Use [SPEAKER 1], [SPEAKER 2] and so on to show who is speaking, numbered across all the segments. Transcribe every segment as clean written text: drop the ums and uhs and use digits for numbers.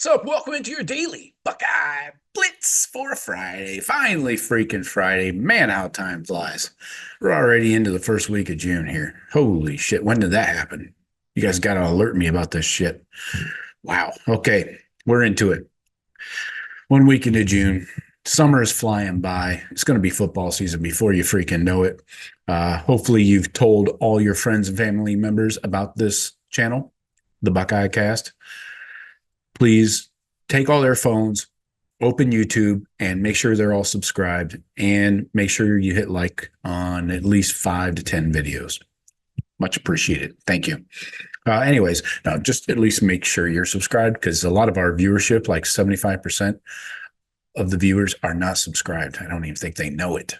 [SPEAKER 1] What's up? Welcome into your Daily Buckeye Blitz for Friday. Finally, freaking Friday. Man, how time flies. We're already into the first week of June here. Holy shit. When did that happen? You guys got to alert me about this shit. Wow. Okay. We're into it. 1 week into June. Summer is flying by. It's going to be football season before you freaking know it. Hopefully, you've told all your friends and family members about this channel, the Buckeye Cast. Please take all their phones, open YouTube, and make sure they're all subscribed, and make sure you hit like on at least 5 to 10 videos. Much appreciated. Thank you. Anyways, now just at least make sure you're subscribed, because a lot of our viewership, like 75% of the viewers, are not subscribed. I don't even think they know it.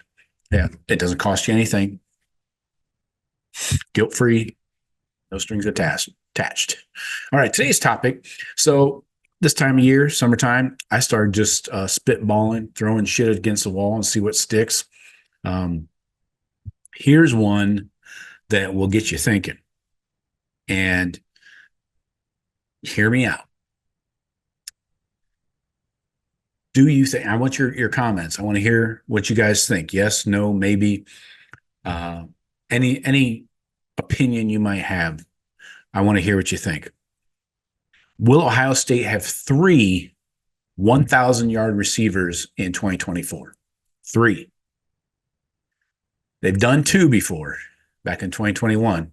[SPEAKER 1] Yeah, it doesn't cost you anything. Guilt-free, no strings attached. All right, today's topic. So this time of year, summertime, I started just spitballing, throwing shit against the wall and see what sticks. Here's one that will get you thinking. And hear me out. Do you think, I want your comments. I want to hear what you guys think. Yes, no, maybe. Any opinion you might have. I want to hear what you think. Will Ohio State have 3 1,000-yard receivers in 2024? 3. They've done 2 before, back in 2021.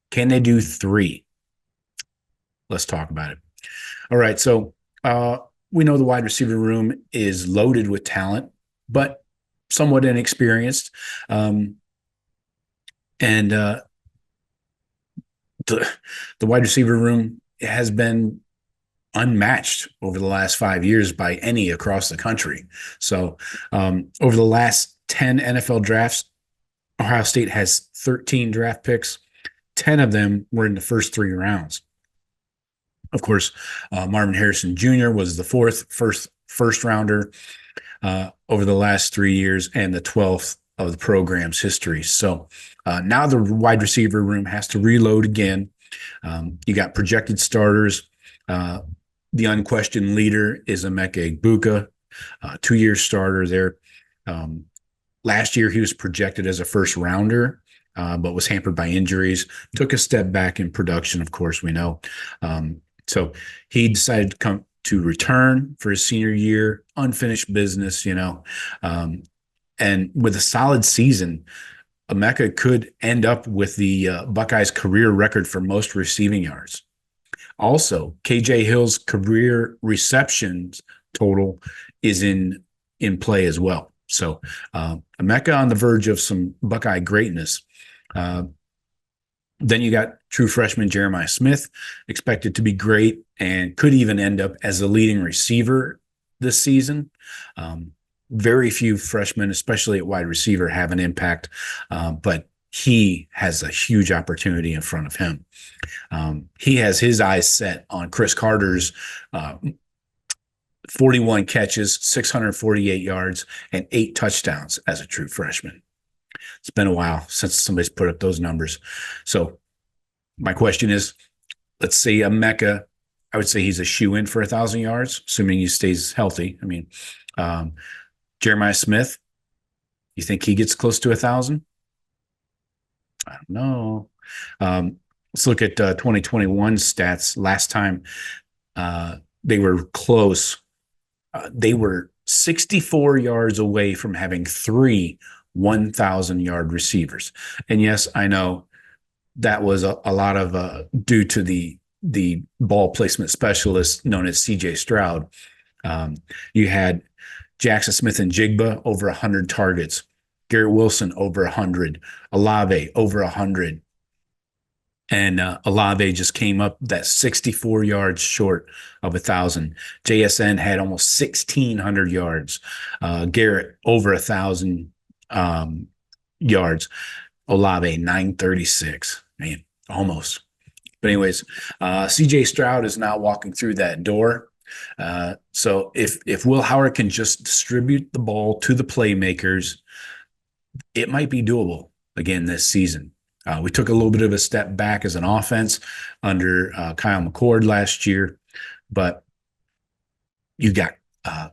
[SPEAKER 1] Can they do 3? Let's talk about it. All right, so we know the wide receiver room is loaded with talent, but somewhat inexperienced. The wide receiver room has been unmatched over the last 5 years by any across the country. So over the last 10 NFL drafts, Ohio State has 13 draft picks. 10 of them were in the first 3 rounds. Of course, Marvin Harrison Jr. was the first rounder over the last 3 years, and the 12th of the program's history. So now the wide receiver room has to reload again. You got projected starters. The unquestioned leader is Emeka Egbuka, 2-year starter there. Last year, he was projected as a first rounder, but was hampered by injuries. Took a step back in production, of course, we know. So he decided to return for his senior year, unfinished business, and with a solid season, Emeka could end up with the Buckeyes' career record for most receiving yards. Also, KJ Hill's career receptions total is in play as well. So Emeka on the verge of some Buckeye greatness. Then you got true freshman Jeremiah Smith, expected to be great and could even end up as the leading receiver this season. Very few freshmen, especially at wide receiver, have an impact, but he has a huge opportunity in front of him. He has his eyes set on Chris Carter's 41 catches, 648 yards, and 8 touchdowns as a true freshman. It's been a while since somebody's put up those numbers. So my question is, let's say Emeka, I would say he's a shoe-in for 1,000 yards, assuming he stays healthy. I mean, Jeremiah Smith, you think he gets close to 1,000? I don't know. Let's look at 2021 stats. Last time they were close. They were 64 yards away from having 3 1,000-yard receivers. And yes, I know that was a lot of due to the ball placement specialist known as C.J. Stroud. You had Jackson Smith and Jigba over 100 targets. Garrett Wilson over 100. Olave over 100. And Olave just came up that 64 yards short of 1,000. JSN had almost 1,600 yards. Garrett over 1,000 yards. Olave 936. Man, almost. But anyways, C.J. Stroud is now walking through that door. So if Will Howard can just distribute the ball to the playmakers, it might be doable again this season. We took a little bit of a step back as an offense under Kyle McCord last year, but You got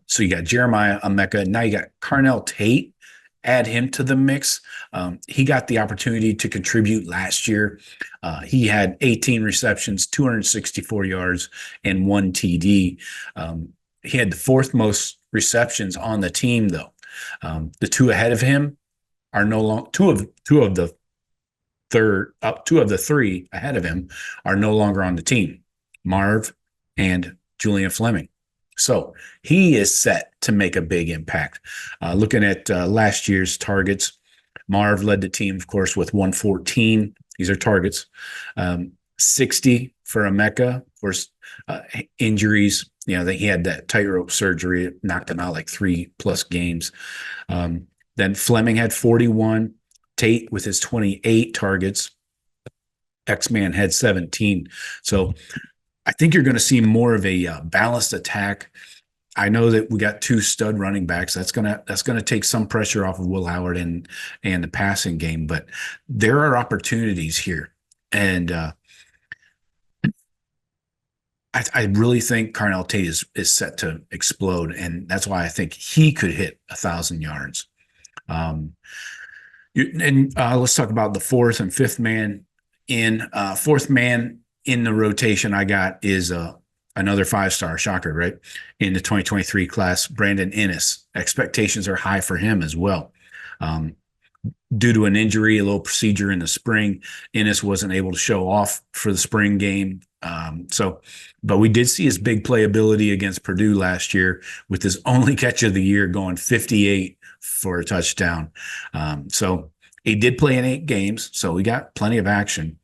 [SPEAKER 1] so you got Jeremiah Emeka. Now you got Carnell Tate. Add him to the mix. He got the opportunity to contribute last year. He had 18 receptions, 264 yards, and 1 TD. He had the fourth most receptions on the team, though. The two ahead of him are no longer two of the three ahead of him are no longer on the team. Marv and Julian Fleming. So he is set to make a big impact. Looking at last year's targets, Marv led the team, of course, with 114. These are targets. 60 for Emeka. Of course, injuries. He had that tightrope surgery. It knocked him out like 3+ games. Then Fleming had 41. Tate with his 28 targets. X-Man had 17. So I think you're going to see more of a balanced attack. I know that we got two stud running backs. That's gonna take some pressure off of Will Howard and the passing game, but there are opportunities here, and I really think Carnell Tate is set to explode, and that's why I think he could hit 1,000 yards. Let's talk about the fourth and fifth man in. Fourth man in the rotation I got is another 5-star, shocker, right? In the 2023 class, Brandon Inniss. Expectations are high for him as well. Due to an injury, a little procedure in the spring, Inniss wasn't able to show off for the spring game. But we did see his big playability against Purdue last year with his only catch of the year going 58 for a touchdown. So he did play in 8 games, so we got plenty of action,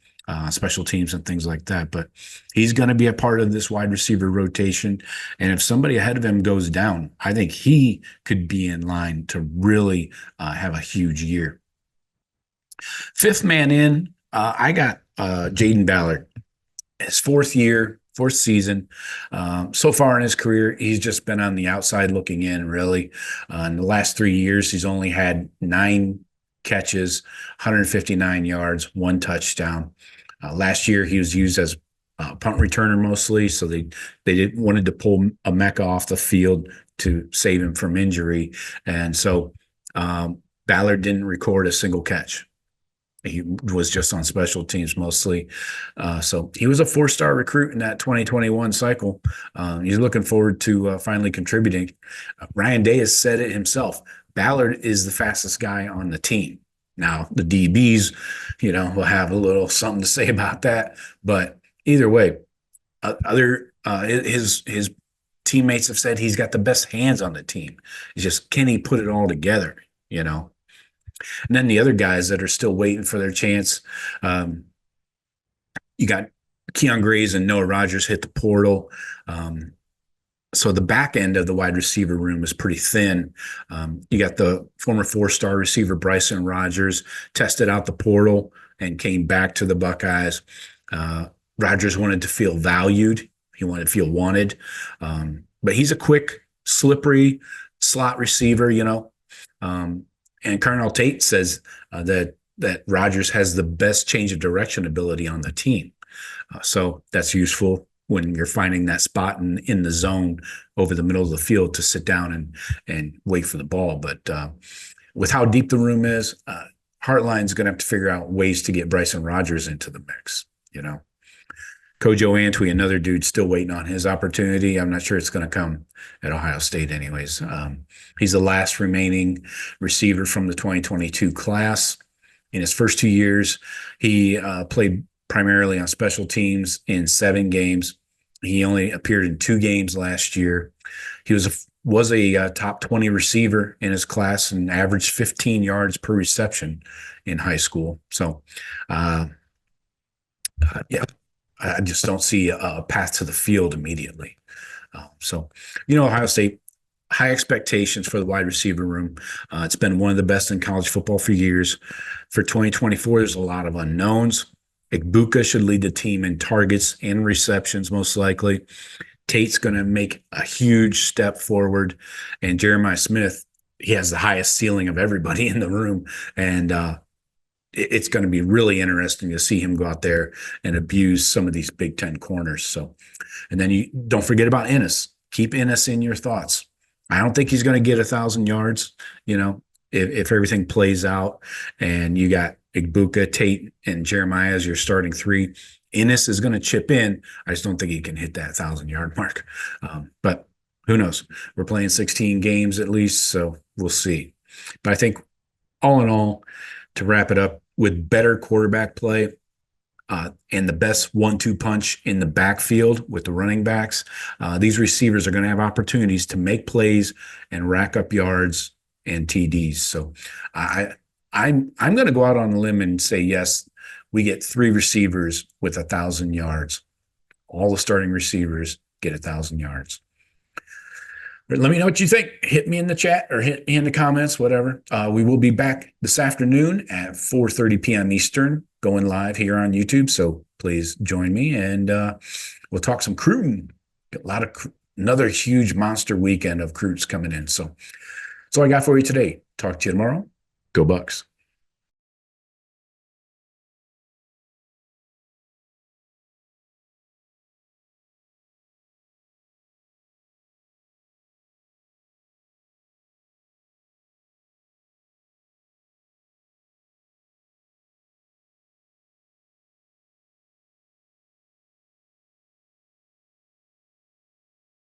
[SPEAKER 1] special teams and things like that. But he's going to be a part of this wide receiver rotation. And if somebody ahead of him goes down, I think he could be in line to really have a huge year. Fifth man in, I got Jaden Ballard. His fourth season. So far in his career, he's just been on the outside looking in, really. In the last 3 years, he's only had 9 catches, 159 yards, 1 touchdown. Last year, he was used as a punt returner mostly, so they wanted to pull Emeka off the field to save him from injury. And so Ballard didn't record a single catch. He was just on special teams mostly. So he was a 4-star recruit in that 2021 cycle. He's looking forward to finally contributing. Ryan Day has said it himself. Ballard is the fastest guy on the team. Now, the DBs, will have a little something to say about that. But either way, his teammates have said he's got the best hands on the team. It's just, can he put it all together, And then the other guys that are still waiting for their chance, you got Keon Grays and Noah Rogers hit the portal. So the back end of the wide receiver room is pretty thin. You got the former 4-star receiver Bryson Rogers tested out the portal and came back to the Buckeyes. Rogers wanted to feel valued. He wanted to feel wanted. But he's a quick, slippery slot receiver, And Carnell Tate says that Rogers has the best change of direction ability on the team. So that's useful when you're finding that spot in the zone over the middle of the field to sit down and wait for the ball. But with how deep the room is, Hartline's going to have to figure out ways to get Bryson Rogers into the mix, Kojo Antwi, another dude still waiting on his opportunity. I'm not sure it's going to come at Ohio State anyways. He's the last remaining receiver from the 2022 class. In his first 2 years, he played primarily on special teams in 7 games. He only appeared in 2 games last year. He was a top 20 receiver in his class and averaged 15 yards per reception in high school. So, I just don't see a path to the field immediately. Ohio State, high expectations for the wide receiver room. It's been one of the best in college football for years. For 2024, there's a lot of unknowns. Egbuka should lead the team in targets and receptions, most likely. Tate's going to make a huge step forward. And Jeremiah Smith, he has the highest ceiling of everybody in the room. And it's going to be really interesting to see him go out there and abuse some of these Big Ten corners. So, and then you don't forget about Inniss. keep Ennis in your thoughts. I don't think he's going to get 1,000 yards, if everything plays out and you got Egbuka, Tate, and Jeremiah as your starting three. Ennis is going to chip in. I just don't think he can hit that 1,000-yard mark. But who knows? We're playing 16 games at least, so we'll see. But I think all in all, to wrap it up, with better quarterback play and the best 1-2 punch in the backfield with the running backs, these receivers are going to have opportunities to make plays and rack up yards and TDs. So I'm going to go out on a limb and say, yes, we get 3 receivers with 1,000 yards. All the starting receivers get 1,000 yards. Let me know what you think. Hit me in the chat or hit me in the comments, whatever. We will be back this afternoon at 4:30 p.m. Eastern, going live here on YouTube. So please join me, and we'll talk some Cruton. Another huge monster weekend of Crutes coming in. So that's all I got for you today. Talk to you tomorrow. Go Bucks.